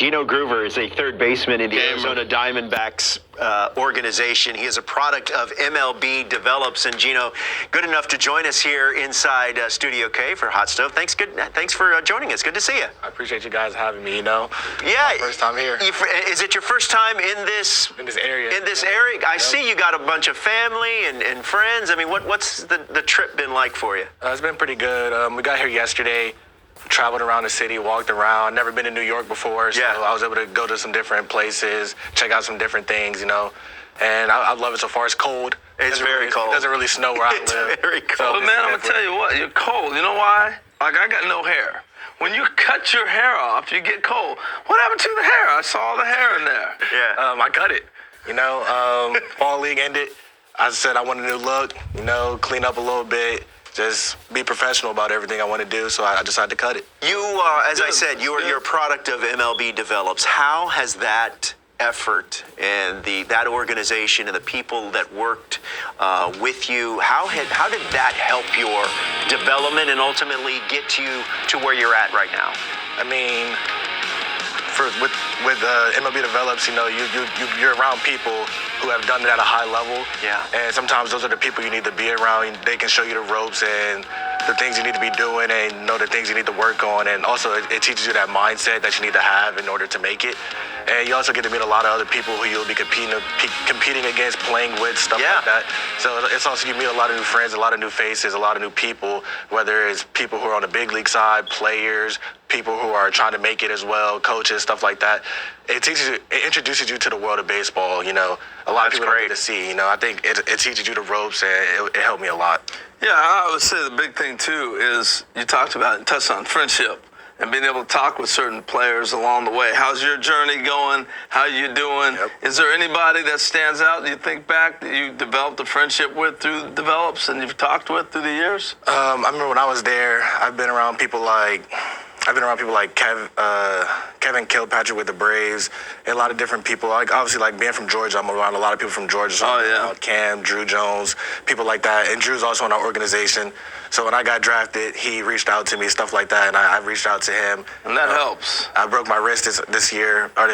Gino Groover is a third baseman in the Arizona Diamondbacks organization. He is a product of MLB Develops. And Gino, good enough to join us here inside Studio K for Hot Stove. Thanks for joining us. Good to see you. I appreciate you guys having me. Yeah, my first time here. Is it your first time in this area? I see you got a bunch of family and friends. I mean, what's the trip been like for you? It's been pretty good. We got here yesterday. Traveled around the city, walked around. Never been to New York before, so I was able to go to some different places, check out some different things, And I love it so far. It's cold. It's very cold. It doesn't really snow where I live. It's very cold. But man, I'm gonna tell you what, you're cold. You know why? Like, I got no hair. When you cut your hair off, you get cold. What happened to the hair? I saw all the hair in there. Yeah. I cut it. Fall league ended. I said I want a new look. Clean up a little bit. Just be professional about everything I want to do, so I decided to cut it. You, as I said, you're a product of MLB Develops. How has that effort and that organization and the people that worked with you, how did that help your development and ultimately get you to where you're at right now? I mean, with MLB Develops, you're around people who have done it at a high level. Yeah. And sometimes those are the people you need to be around. They can show you the ropes and the things you need to be doing and the things you need to work on. And also it teaches you that mindset that you need to have in order to make it. And you also get to meet a lot of other people who you'll be competing against, playing with, stuff like that. So it's also, you meet a lot of new friends, a lot of new faces, a lot of new people, whether it's people who are on the big league side, players, people who are trying to make it as well, coaches, stuff like that. It introduces you to the world of baseball. A lot of people don't get to see. I think it teaches you the ropes, and it helped me a lot. Yeah, I would say the big thing too is you talked about and touched on friendship and being able to talk with certain players along the way. How's your journey going? How you doing? Yep. Is there anybody that stands out? Do you think back that you developed a friendship with through Develops and you've talked with through the years? I remember when I was there, I've been around people like Kevin Kilpatrick with the Braves, and a lot of different people. Like, obviously, like being from Georgia, I'm around a lot of people from Georgia. So Cam, Drew Jones, people like that. And Drew's also in our organization. So when I got drafted, he reached out to me, stuff like that, and I reached out to him. And that helps. I broke my wrist this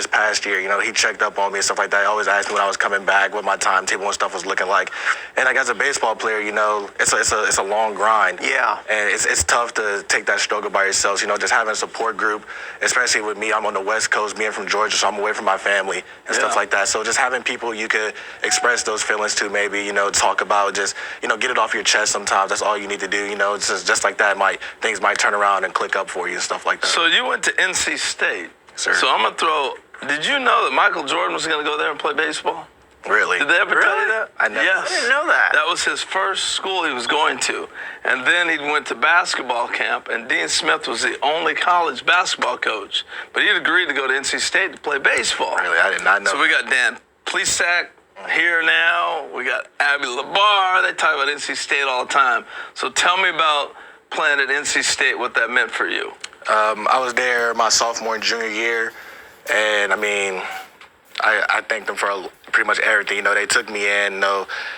past year. He checked up on me and stuff like that. He always asked me when I was coming back, what my timetable and stuff was looking like. And like as a baseball player, it's a long grind. Yeah. And it's tough to take that struggle by yourself. Just having a support group, especially with me, I'm on the West Coast, being from Georgia, so I'm away from my family and stuff like that. So just having people you could express those feelings to, maybe, talk about, just, get it off your chest sometimes. That's all you need to do. It's just like that. Things might turn around and click up for you and stuff like that. So you went to NC State. Sir. So I'm going to did you know that Michael Jordan was going to go there and play baseball? Really? Did they ever tell you that? I Yes. didn't know that. That was his first school he was going to. And then he went to basketball camp, and Dean Smith was the only college basketball coach. But he'd agreed to go to NC State to play baseball. Really? I did not know. So we got Dan Plesac here now. We got Abby LaBar. They talk about NC State all the time. So tell me about playing at NC State, what that meant for you. I was there my sophomore and junior year, and I thanked them for pretty much everything. They took me in.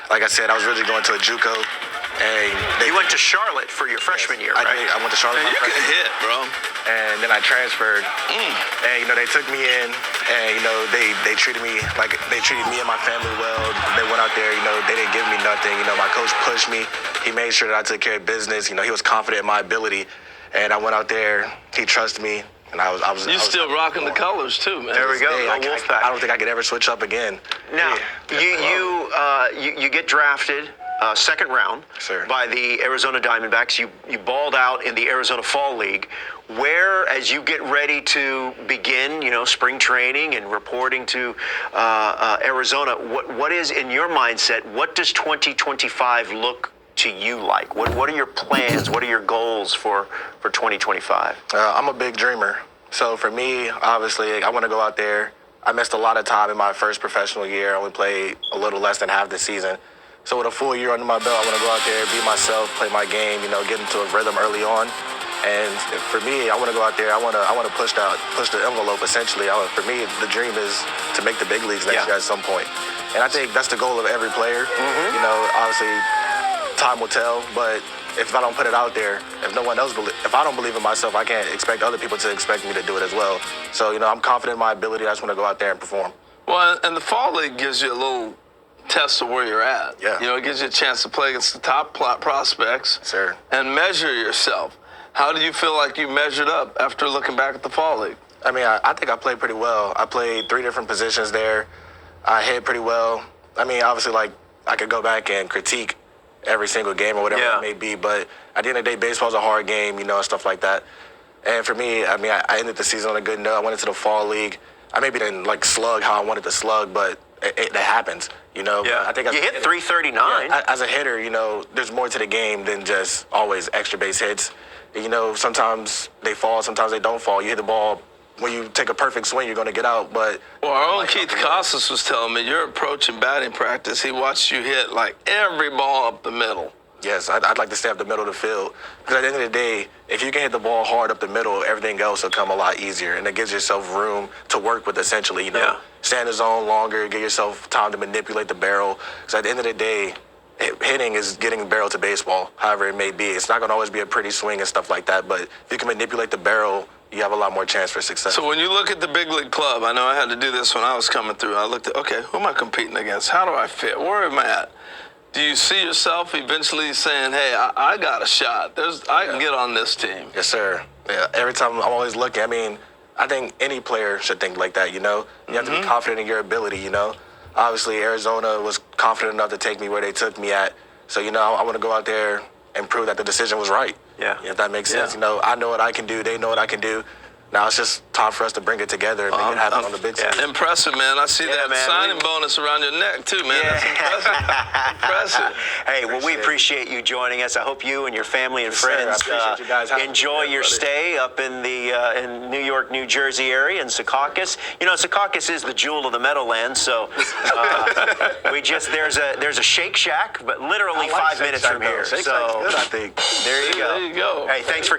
Like I said, I was really going to a JUCO. And you went to Charlotte for your freshman year, right? I went to Charlotte. Man, you can hit, bro. And then I transferred. And they took me in, and they treated me like they treated me and my family well. They went out there. They didn't give me nothing. My coach pushed me. He made sure that I took care of business. He was confident in my ability, and I went out there. He trusted me. And I was. You still rocking the colors too, man. There we go. I don't think I could ever switch up again. Now, you get drafted second round by the Arizona Diamondbacks. You balled out in the Arizona Fall League. Where, as you get ready to begin, spring training and reporting to Arizona, what is in your mindset? What does 2025 look to you like? What are your plans? What are your goals for 2025? I'm a big dreamer. So for me, obviously, I want to go out there. I missed a lot of time in my first professional year. I only played a little less than half the season. So with a full year under my belt, I want to go out there, be myself, play my game, get into a rhythm early on. And for me, I want to go out there. I want to push the envelope. Essentially, for me, the dream is to make the big leagues next year at some point. And I think that's the goal of every player. Obviously, time will tell, but if I don't put it out there, if no one else if I don't believe in myself, I can't expect other people to expect me to do it as well. So, I'm confident in my ability. I just want to go out there and perform. Well, and the fall league gives you a little test of where you're at. Yeah. It gives you a chance to play against the top prospects. Sir. And measure yourself. How do you feel like you measured up after looking back at the fall league? I mean, I think I played pretty well. I played 3 different positions there. I hit pretty well. I mean, obviously, I could go back and critique every single game or whatever it may be, but at the end of the day, baseball's a hard game, and stuff like that. And for me, I mean, I ended the season on a good note. I went into the fall league. I maybe didn't slug how I wanted to slug, but it happens, Yeah. I think you hit 339. As a hitter, there's more to the game than just always extra base hits. Sometimes they fall, sometimes they don't fall. You hit the ball. When you take a perfect swing, you're going to get out. But our own Keith Costas was telling me your approach in batting practice, he watched you hit every ball up the middle. Yes, I'd like to stay up the middle of the field. Because at the end of the day, if you can hit the ball hard up the middle, everything else will come a lot easier. And it gives yourself room to work with, essentially. Stay in the zone longer, give yourself time to manipulate the barrel. Because at the end of the day, hitting is getting the barrel to baseball, however it may be. It's not going to always be a pretty swing and stuff like that. But if you can manipulate the barrel, you have a lot more chance for success. So when you look at the big league club, I know I had to do this when I was coming through. I looked at, okay, who am I competing against? How do I fit? Where am I at? Do you see yourself eventually saying, hey, I got a shot. I can get on this team? Yes, sir. Yeah, every time I'm always looking. I mean, I think any player should think like that, You have to be confident in your ability, Obviously, Arizona was confident enough to take me where they took me at. So, I want to go out there and prove that the decision was right. Yeah. If that makes sense. I know what I can do. They know what I can do. Now it's just time for us to bring it together and make it happen on the big stage. Impressive, man. I see that signing bonus around your neck, too, man. That's impressive. Impressive. Hey, well, we appreciate you joining us. I hope you and your family and friends you guys enjoy your stay up in the in New York, New Jersey area in Secaucus. Secaucus is the jewel of the Meadowlands, so there's a Shake Shack, but literally 5 minutes from here. Shake Shack's good, I think. There you go. There you go. Hey, thanks for